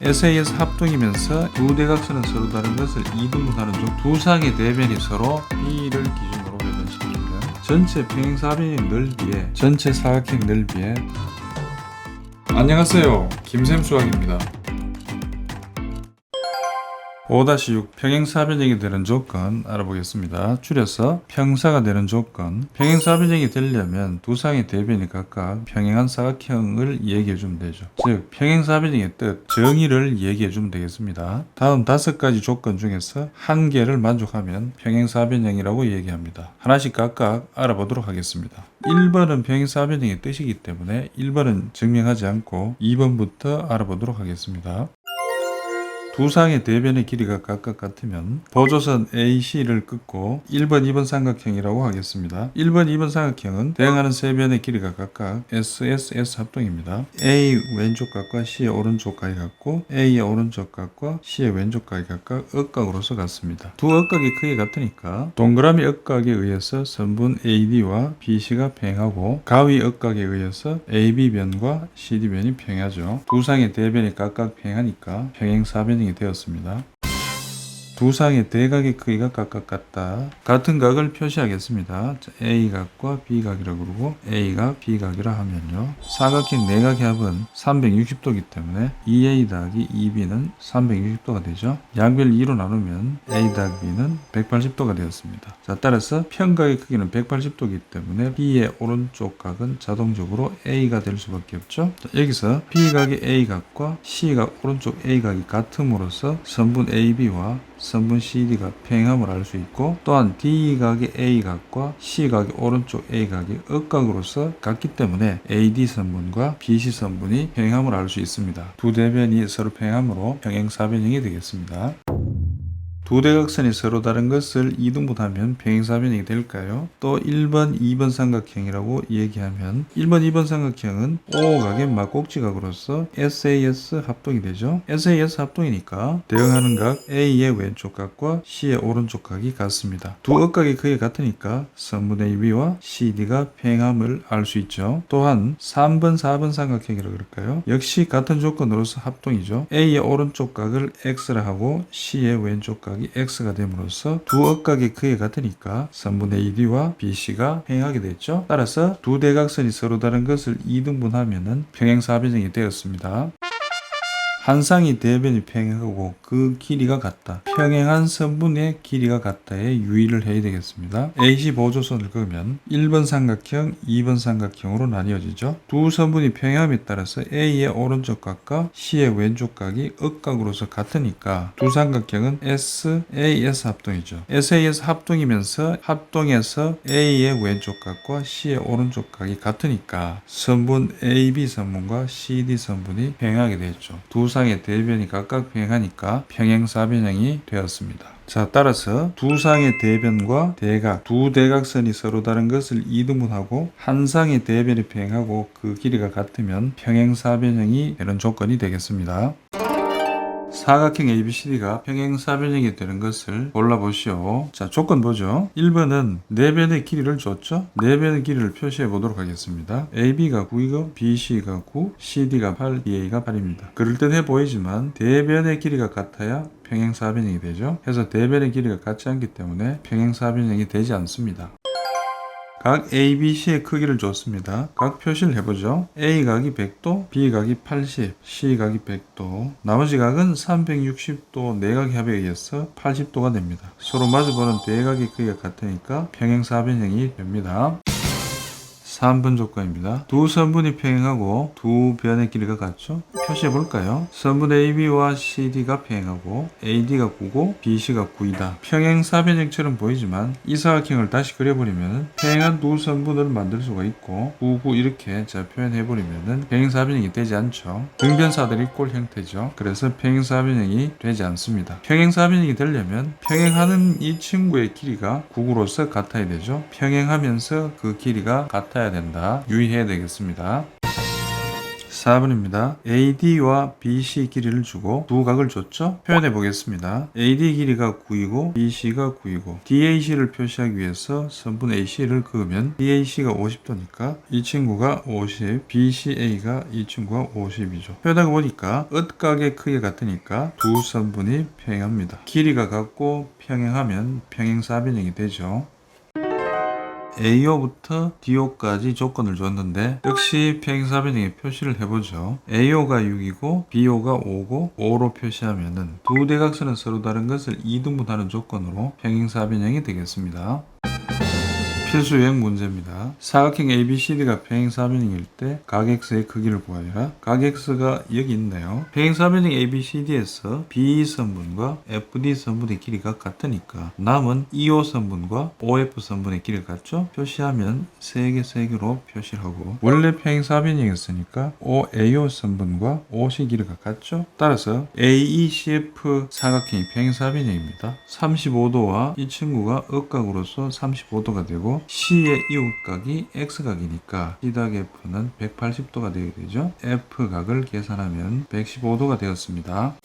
SAS 합동이면서 두 대각선은 서로 다른 것을 이등분하는 중 두 쌍의 대변이 서로 B를 기준으로 변환시키면 전체 평행사변의 넓이에 전체 사각형 넓이에 안녕하세요, 김샘 수학입니다. 5-6 평행사변형이 되는 조건 알아보겠습니다. 줄여서 평사가 되는 조건. 평행사변형이 되려면 두 쌍의 대변이 각각 평행한 사각형을 얘기해주면 되죠. 즉 평행사변형의 뜻, 정의를 얘기해주면 되겠습니다. 다음 5가지 조건 중에서 한 개를 만족하면 평행사변형이라고 얘기합니다. 하나씩 각각 알아보도록 하겠습니다. 1번은 평행사변형의 뜻이기 때문에 1번은 증명하지 않고 2번부터 알아보도록 하겠습니다. 두 쌍의 대변의 길이가 각각 같으면 보조선 AC를 끊고 1번, 2번 삼각형이라고 하겠습니다. 1번, 2번 삼각형은 대응하는 세 변의 길이가 각각 SSS 합동입니다. A 왼쪽 각과 C의 오른쪽 각이 같고 A의 오른쪽 각과 C의 왼쪽 각이 각각 억각으로서 같습니다. 두 억각의 크기가 같으니까 동그라미 억각에 의해서 선분 AD와 BC가 평행하고 가위 억각에 의해서 AB변과 CD변이 평행하죠. 두 쌍의 대변이 각각 평행하니까 평행사변형이 되었습니다. 두 쌍의 대각의 크기가 각각 같다. 같은 각을 표시하겠습니다. A각과 B각이라고 그러고 A각, B각이라 하면요. 사각형 내각의 합은 360도이기 때문에 2A 더하기 2B는 360도가 되죠. 양변을 2로 나누면 A 더하기 B는 180도가 되었습니다. 자, 따라서 평각의 크기는 180도이기 때문에 B의 오른쪽 각은 자동적으로 A가 될 수밖에 없죠. 자, 여기서 B각의 A각과 C각 오른쪽 A각이 같음으로써 선분 AB와 선분 CD가 평행함을 알 수 있고, 또한 D각의 A각과 C각의 오른쪽 A각이 억각으로서 같기 때문에 AD 선분과 BC 선분이 평행함을 알 수 있습니다. 두 대변이 서로 평행함으로 평행사변형이 되겠습니다. 두 대각선이 서로 다른 것을 이등분하면 평행사변형이 될까요? 또 1번, 2번 삼각형이라고 얘기하면 1번, 2번 삼각형은 O각의 막꼭지각으로서 SAS 합동이 되죠. SAS 합동이니까 대응하는 각 A의 왼쪽 각과 C의 오른쪽 각이 같습니다. 두 억각의 크기가 같으니까 선분 AB와 CD가 평행함을 알 수 있죠. 또한 3번, 4번 삼각형이라고 그럴까요? 역시 같은 조건으로서 합동이죠. A의 오른쪽 각을 X라 하고 C의 왼쪽 각이 X가 됨으로써 두 억각의 크기가 같으니까 선분 AD와 BC가 평행하게 됐죠. 따라서 두 대각선이 서로 다른 것을 이등분하면 평행사변형이 되었습니다. 한 쌍의 대변이 평행하고 그 길이가 같다. 평행한 선분의 길이가 같다에 유의를 해야 되겠습니다. AC 보조선을 그으면 1번 삼각형, 2번 삼각형으로 나뉘어지죠. 두 선분이 평행함에 따라서 A의 오른쪽 각과 C의 왼쪽 각이 억각으로서 같으니까 두 삼각형은 SAS 합동이죠. SAS 합동이면서 합동에서 A의 왼쪽 각과 C의 오른쪽 각이 같으니까 선분 AB 선분과 CD 선분이 평행하게 되죠. 두 쌍의 대변이 각각 평행하니까 평행사변형이 되었습니다. 자, 따라서 두 쌍의 대변과 대각, 두 대각선이 서로 다른 것을 이등분하고 한 쌍의 대변이 평행하고 그 길이가 같으면 평행사변형이 되는 조건이 되겠습니다. 사각형 ABCD가 평행사변형이 되는 것을 골라보시오. 자, 조건 보죠. 1번은 네 변의 길이를 줬죠. 네 변의 길이를 표시해 보도록 하겠습니다. AB가 9이고 BC가 9, CD가 8, DA가 8입니다. 그럴듯해 보이지만 대변의 길이가 같아야 평행사변형이 되죠. 그래서 대변의 길이가 같지 않기 때문에 평행사변형이 되지 않습니다. 각 ABC의 크기를 줬습니다. 각 표시를 해보죠. A각이 100도, B각이 80, C각이 100도, 나머지 각은 360도 내각 합에 의해서 80도가 됩니다. 서로 마주보는 대각의 크기가 같으니까 평행사변형이 됩니다. 3번 조건입니다. 두 선분이 평행하고 두 변의 길이가 같죠? 표시해 볼까요? 선분 AB와 CD가 평행하고 AD가 9고 BC가 9이다. 평행사변형처럼 보이지만 이 사각형을 다시 그려버리면 평행한 두 선분을 만들 수가 있고 9, 9 이렇게 표현해 버리면 평행사변형이 되지 않죠. 등변사들이 꼴 형태죠. 그래서 평행사변형이 되지 않습니다. 평행사변형이 되려면 평행하는 이 친구의 길이가 9구로서 같아야 되죠. 평행하면서 그 길이가 같아야 된다. 유의해야 되겠습니다. 4번입니다. AD와 BC 길이를 주고 두 각을 줬죠? 표현해 보겠습니다. AD 길이가 9이고 BC가 9이고 DAC를 표시하기 위해서 선분 AC를 그으면 DAC가 50도니까 이 친구가 50, BCA가 이 친구가 50이죠. 표현하고 보니까 엇각의 크기가 같으니까 두 선분이 평행합니다. 길이가 같고 평행하면 평행사변형이 되죠. AO부터 DO까지 조건을 줬는데 역시 평행사변형의 표시를 해보죠. AO가 6이고 BO가 5고 5로 표시하면은 두 대각선은 서로 다른 것을 이등분하는 조건으로 평행사변형이 되겠습니다. 필수 유형 문제입니다. 사각형 ABCD가 평행사변형일 때 각 X의 크기를 구하여라. 각 X가 여기 있네요. 평행사변형 ABCD에서 BE 선분과 FD 선분의 길이가 같으니까 남은 EO 선분과 OF 선분의 길이가 같죠? 표시하면 3개 3개로 표시를 하고 원래 평행사변형이었으니까 OAO 선분과 OC 길이가 같죠? 따라서 AECF 사각형이 평행사변형입니다. 35도와 이 친구가 억각으로서 35도가 되고 C의 이웃각이 X각이니까 C닭F는 180도가 되게 되죠. F각을 계산하면 115도가 되었습니다.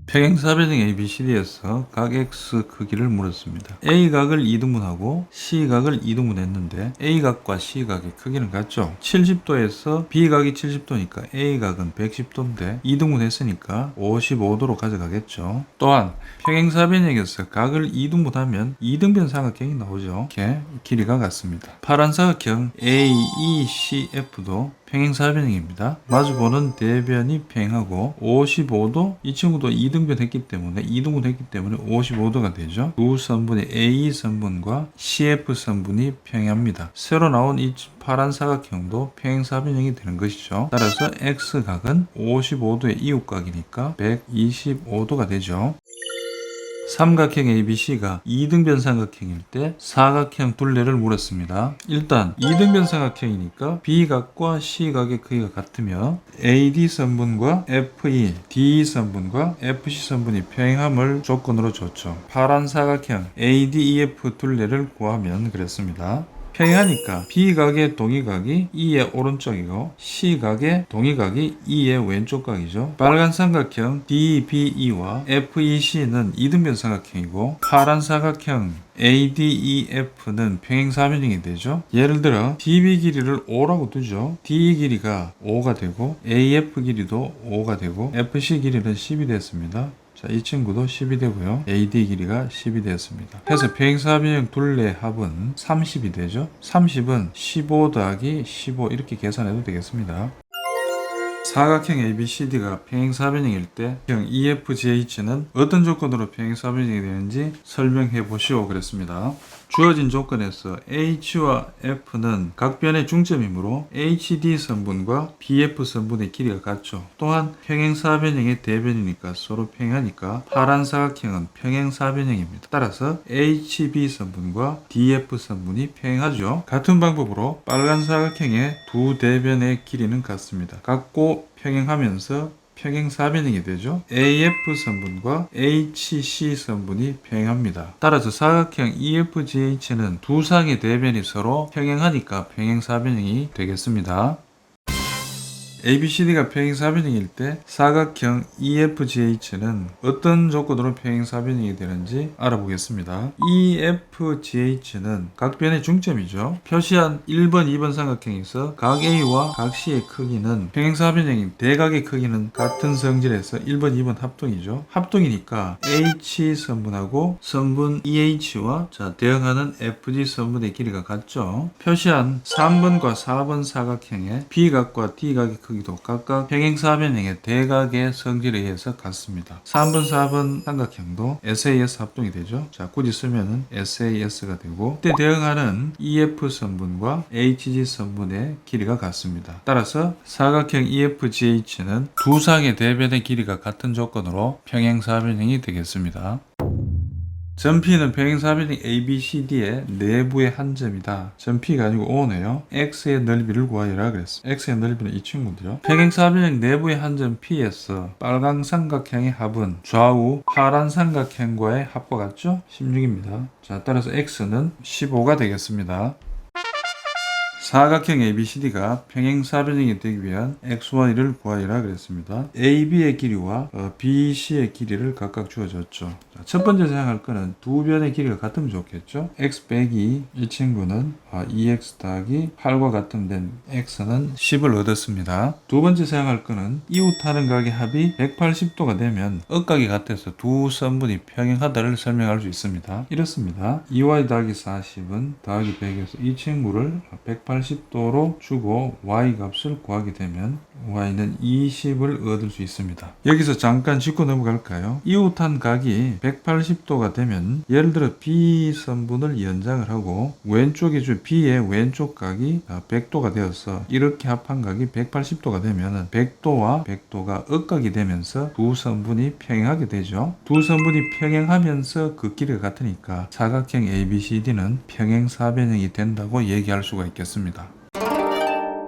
평행사변형 ABCD에서 각 X 크기를 물었습니다. A각을 2등분하고 C각을 2등분했는데 A각과 C각의 크기는 같죠. 70도에서 B각이 70도니까 A각은 110도인데 2등분했으니까 55도로 가져가겠죠. 또한 평행사변형에서 각을 2등분하면 2등변 삼각형이 나오죠. 이렇게 길이가 같습니다. 파란 사각형 AECF도 평행사변형입니다. 마주보는 대변이 평행하고 55도 이 친구도 2등분 했기 때문에 2등분 했기 때문에 55도가 되죠. 두 선분의 AE 선분과 CF 선분이 평행합니다. 새로 나온 이 파란 사각형도 평행사변형이 되는 것이죠. 따라서 X각은 55도의 이웃각이니까 125도가 되죠. 삼각형 ABC가 2등변 삼각형일 때 사각형 둘레를 물었습니다. 일단 2등변 삼각형이니까 B각과 C각의 크기가 같으며 AD 선분과 FE, DE 선분과 FC 선분이 평행함을 조건으로 줬죠. 파란 사각형 ADEF 둘레를 구하면 그랬습니다. 평행하니까 B각의 동의각이 E의 오른쪽이고 C각의 동의각이 E의 왼쪽 각이죠. 빨간 삼각형 DBE와 FEC는 이등변 삼각형이고 파란 사각형 ADEF는 평행사변형이 되죠. 예를 들어 DB 길이를 5라고 두죠. DE 길이가 5가 되고 AF 길이도 5가 되고 FC 길이는 10이 됐습니다. 자, 이 친구도 10이 되고요. AD 길이가 10이 되었습니다. 해서 평행사변형 둘레 합은 30이 되죠. 30은 15 더하기 15 이렇게 계산해도 되겠습니다. 사각형 ABCD가 평행사변형일 때 형 EFGH는 어떤 조건으로 평행사변형이 되는지 설명해 보시오 그랬습니다. 주어진 조건에서 H와 F는 각변의 중점이므로 HD 선분과 BF 선분의 길이가 같죠. 또한 평행사변형의 대변이니까 서로 평행하니까 파란 사각형은 평행사변형입니다. 따라서 HB 선분과 DF 선분이 평행하죠. 같은 방법으로 빨간 사각형의 두 대변의 길이는 같습니다. 같고 평행하면서 평행사변형이 되죠. AF 선분과 HC 선분이 평행합니다. 따라서 사각형 EFGH는 두 쌍의 대변이 서로 평행하니까 평행사변형이 되겠습니다. ABCD가 평행사변형일 때 사각형 EFGH는 어떤 조건으로 평행사변형이 되는지 알아보겠습니다. EFGH는 각변의 중점이죠. 표시한 1번, 2번 삼각형에서 각 A와 각 C의 크기는 평행사변형인 대각의 크기는 같은 성질에서 1번, 2번 합동이죠. 합동이니까 H 선분하고 선분 EH와 대응하는 FG 선분의 길이가 같죠. 표시한 3번과 4번 사각형의 B각과 D각의 크기도 각각 평행사변형의 대각의 성질에 의해서 같습니다. 3번, 4번 삼각형도 SAS 합동이 되죠. 자, 굳이 쓰면은 SAS가 되고 이때 대응하는 EF 선분과 HG 선분의 길이가 같습니다. 따라서 사각형 EFGH는 두 쌍의 대변의 길이가 같은 조건으로 평행사변형이 되겠습니다. 점 P는 평행사변형 ABCD의 내부의 한 점이다. 점 P가 아니고 O네요. X의 넓이를 구하여라 그랬어. X의 넓이는 이 친구들요. 평행사변형 내부의 한 점 P에서 빨간 삼각형의 합은 좌우 파란 삼각형과의 합과 같죠? 16입니다. 자, 따라서 X는 15가 되겠습니다. 사각형 ABCD가 평행사변형이 되기 위한 XY를 구하리라 그랬습니다. AB의 길이와 BC의 길이를 각각 주어졌죠. 첫 번째 생각할 거는 두 변의 길이가 같으면 좋겠죠. X 빼기 이 친구는 2X 더하기 8과 같으면 된 X는 10을 얻었습니다. 두 번째 생각할 거는 이웃하는 각의 합이 180도가 되면 억각이 같아서 두 선분이 평행하다를 설명할 수 있습니다. 이렇습니다. 2Y 더하기 40은 더하기 100에서 이 친구를 180도로 주고 Y 값을 구하게 되면 Y는 20을 얻을 수 있습니다. 여기서 잠깐 짚고 넘어갈까요? 이웃한 각이 180도가 되면 예를 들어 B선분을 연장을 하고 왼쪽에 B의 왼쪽 각이 100도가 되어서 이렇게 합한 각이 180도가 되면 100도와 100도가 억각이 되면서 두 선분이 평행하게 되죠. 두 선분이 평행하면서 그 길이가 같으니까 사각형 ABCD는 평행사변형이 된다고 얘기할 수가 있겠습니다.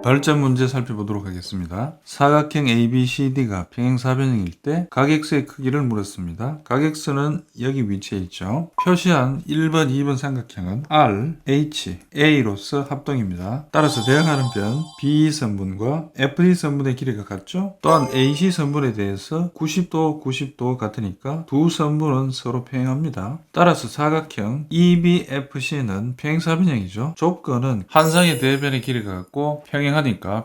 발전 문제 살펴보도록 하겠습니다. 사각형 ABCD가 평행사변형일 때 각X의 크기를 물었습니다. 각X는 여기 위치에 있죠. 표시한 1번, 2번 삼각형은 R, H, A로서 합동입니다. 따라서 대응하는 변 B선분과 FD선분의 길이가 같죠. 또한 AC선분에 대해서 90도, 90도 같으니까 두 선분은 서로 평행합니다. 따라서 사각형 EBFC는 평행사변형이죠. 조건은 한상의 대변의 길이가 같고 평행하니까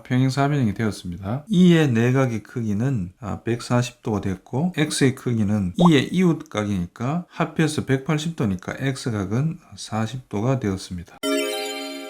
평행사변형이 되었습니다. E의 내각의 크기는 140도가 됐고 X의 크기는 E의 이웃각이니까 합해서 180도니까 X각은 40도가 되었습니다.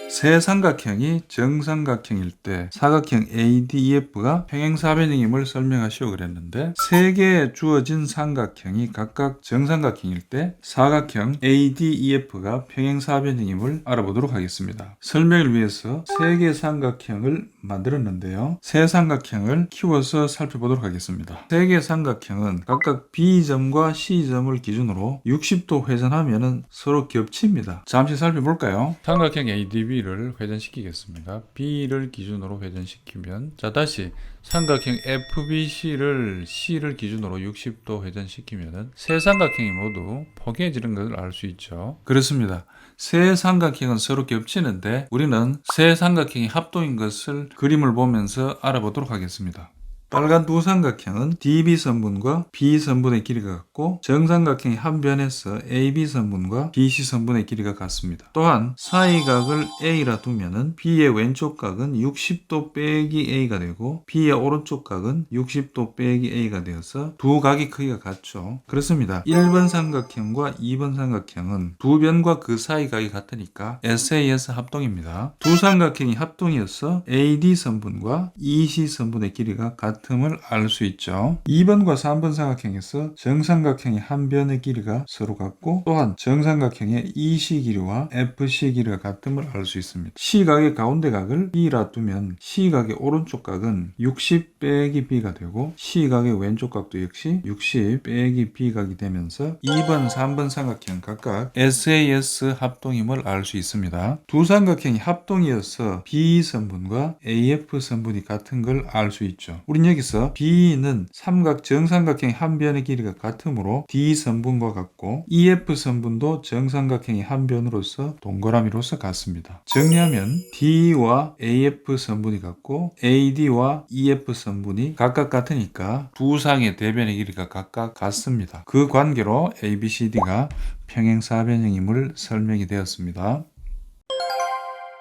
세 삼각형이 정삼각형일 때 사각형 ADEF가 평행사변형임을 설명하시오 그랬는데 세 개의 주어진 삼각형이 각각 정삼각형일 때 사각형 ADEF가 평행사변형임을 알아보도록 하겠습니다. 설명을 위해서 세 개의 삼각형을 만들었는데요. 세 삼각형을 키워서 살펴보도록 하겠습니다. 세 개의 삼각형은 각각 B점과 C점을 기준으로 60도 회전하면 서로 겹칩니다. 잠시 살펴볼까요? 삼각형 ADB 를 회전시키겠습니다. B를 기준으로 회전시키면 다시 삼각형 FBC를 C를 기준으로 60도 회전시키면 세 삼각형이 모두 포개해지는 것을 알 수 있죠. 그렇습니다. 세 삼각형은 서로 겹치는데 우리는 세 삼각형이 합동인 것을 그림을 보면서 알아보도록 하겠습니다. 빨간 두 삼각형은 DB선분과 B선분의 길이가 같고 정삼각형이 한 변에서 AB선분과 BC선분의 길이가 같습니다. 또한 사이각을 A라 두면은 B의 왼쪽 각은 60도 빼기 A가 되고 B의 오른쪽 각은 60도 빼기 A가 되어서 두 각의 크기가 같죠. 그렇습니다. 1번 삼각형과 2번 삼각형은 두 변과 그 사이 각이 같으니까 SAS 합동입니다. 두 삼각형이 합동이어서 AD선분과 EC선분의 길이가 같음을 알 수 있죠. 2번과 3번 삼각형에서 정삼각형의 한 변의 길이가 서로 같고 또한 정삼각형의 EC 길이와 FC 길이가 같음을 알 수 있습니다. C각의 가운데 각을 B라 두면 C각의 오른쪽 각은 60 빼기 B가 되고 C각의 왼쪽 각도 역시 60 빼기 B각이 되면서 2번, 3번 삼각형 각각 SAS 합동임을 알 수 있습니다. 두 삼각형이 합동이어서 B선분과 AF선분이 같은 걸 알 수 있죠. 우린 여기서 B는 정삼각형의 한 변의 길이가 같으므로 D선분과 같고 EF선분도 정삼각형의 한 변으로서 동그라미로서 같습니다. 정리하면 D와 AF선분이 같고 AD와 EF선분이 각각 같으니까 두 상의 대변의 길이가 각각 같습니다. 그 관계로 ABCD가 평행사변형임을 설명이 되었습니다.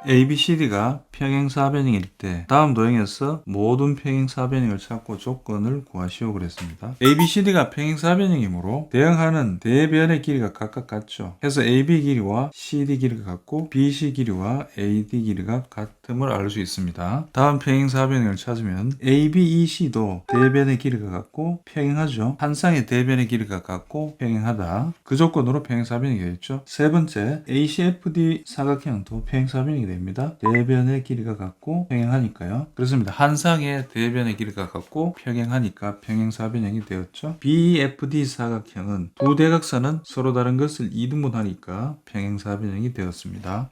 ABCD가 평행사변형일 때 다음 도형에서 모든 평행사변형을 찾고 조건을 구하시오 그랬습니다. ABCD가 평행사변형이므로 대응하는 대변의 길이가 각각 같죠. 해서 AB 길이와 CD 길이가 같고 BC 길이와 AD 길이가 같음을 알 수 있습니다. 다음 평행사변형을 찾으면 ABEC도 대변의 길이가 같고 평행하죠. 한 쌍의 대변의 길이가 같고 평행하다. 그 조건으로 평행사변형이 되겠죠. 세 번째 ACFD 사각형도 평행사변형이 됩니다. 대변의 길이가 같고 평행하니까요. 그렇습니다. 한 쌍의 대변의 길이가 같고 평행하니까 평행사변형이 되었죠. BFD 사각형은 두 대각선은 서로 다른 것을 이등분하니까 평행사변형이 되었습니다.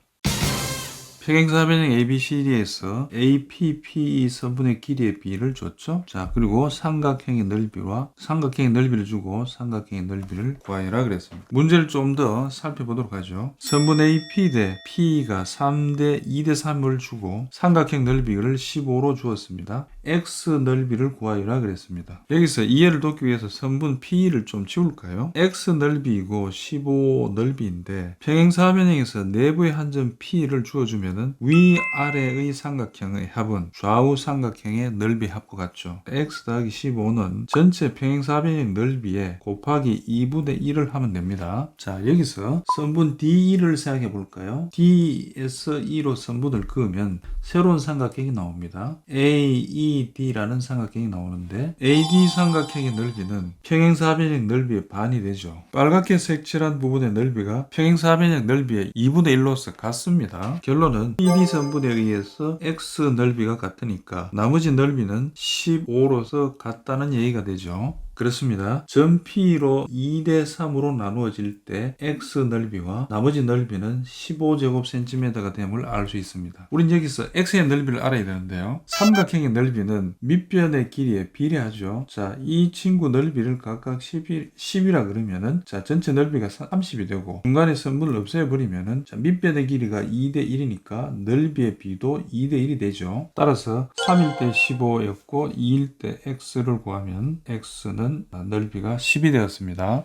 평행사변형 ABCD에서 APPE 선분의 길이의 비를 줬죠. 자, 그리고 삼각형의 넓이와 삼각형의 넓이를 주고 삼각형의 넓이를 구하여라 그랬습니다. 문제를 좀 더 살펴보도록 하죠. 선분 AP 대 P가 3대 2대 3을 주고 삼각형 넓이를 15로 주었습니다. X 넓이를 구하여라 그랬습니다. 여기서 이해를 돕기 위해서 선분 P를 좀 지울까요? X 넓이이고 15 넓이인데 평행사변형에서 내부의 한 점 P를 주어주면은 위아래의 삼각형의 합은 좌우 삼각형의 넓이 합과 같죠. X 더하기 15는 전체 평행사변형 넓이에 곱하기 2분의 1을 하면 됩니다. 자, 여기서 선분 D2를 생각해 볼까요? D에서 E로 선분을 그으면 새로운 삼각형이 나옵니다. AED라는 삼각형이 나오는데 AD 삼각형의 넓이는 평행사변형 넓이의 반이 되죠. 빨갛게 색칠한 부분의 넓이가 평행사변형 넓이의 2분의 1로서 같습니다. 결론은 ED 선분에 의해서 X 넓이가 같으니까 나머지 넓이는 15로서 같다는 얘기가 되죠. 그렇습니다. 점 P로 2대 3으로 나누어질 때 X 넓이와 나머지 넓이는 15제곱cm가 됨을 알 수 있습니다. 우린 여기서 X의 넓이를 알아야 되는데요. 삼각형의 넓이는 밑변의 길이에 비례하죠. 자, 이 친구 넓이를 각각 10이라 그러면은 자, 전체 넓이가 30이 되고 중간에 선분을 없애버리면은 자, 밑변의 길이가 2대 1이니까 넓이의 비도 2대 1이 되죠. 따라서 3일 때 15였고 2일 때 X를 구하면 X는 넓이가 10이 되었습니다.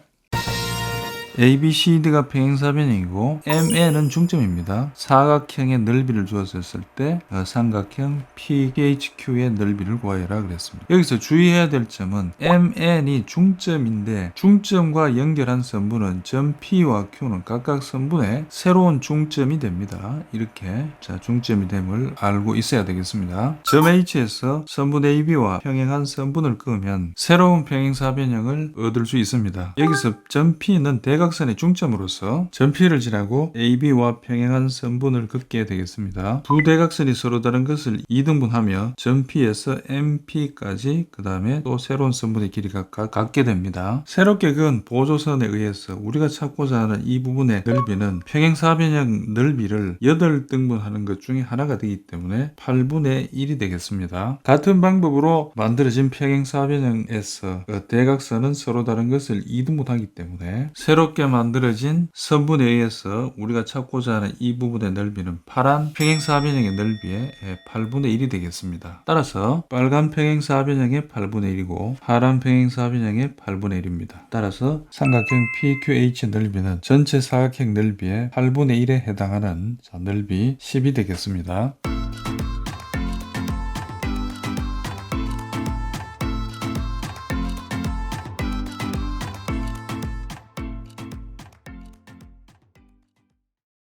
ABCD가 평행사변형이고 MN은 중점입니다. 사각형의 넓이를 주었을 때 삼각형 PHQ의 넓이를 구하여라 그랬습니다. 여기서 주의해야 될 점은 MN이 중점인데 중점과 연결한 선분은 점 P와 Q는 각각 선분의 새로운 중점이 됩니다. 이렇게 자, 중점이 됨을 알고 있어야 되겠습니다. 점 H에서 선분 AB와 평행한 선분을 그으면 새로운 평행사변형을 얻을 수 있습니다. 여기서 점 P는 대각선의 중점으로서 점 P를 지나고 AB와 평행한 선분을 긋게 되겠습니다. 두 대각선이 서로 다른 것을 2등분하며 점 P에서 MP까지 그 다음에 또 새로운 선분의 길이가 같게 됩니다. 새롭게 그은 보조선에 의해서 우리가 찾고자 하는 이 부분의 넓이는 평행사변형 넓이를 8등분하는 것 중에 하나가 되기 때문에 8분의 1이 되겠습니다. 같은 방법으로 만들어진 평행사변형에서 대각선은 서로 다른 것을 2등분하기 때문에 새롭게 만들어진 선분에 의해서 우리가 찾고자 하는 이 부분의 넓이는 파란 평행사변형의 넓이의 8분의 1이 되겠습니다. 따라서 빨간 평행사변형의 8분의 1이고 파란 평행사변형의 8분의 1입니다. 따라서 삼각형 PQH 넓이는 전체 사각형 넓이의 8분의 1에 해당하는 넓이 10이 되겠습니다.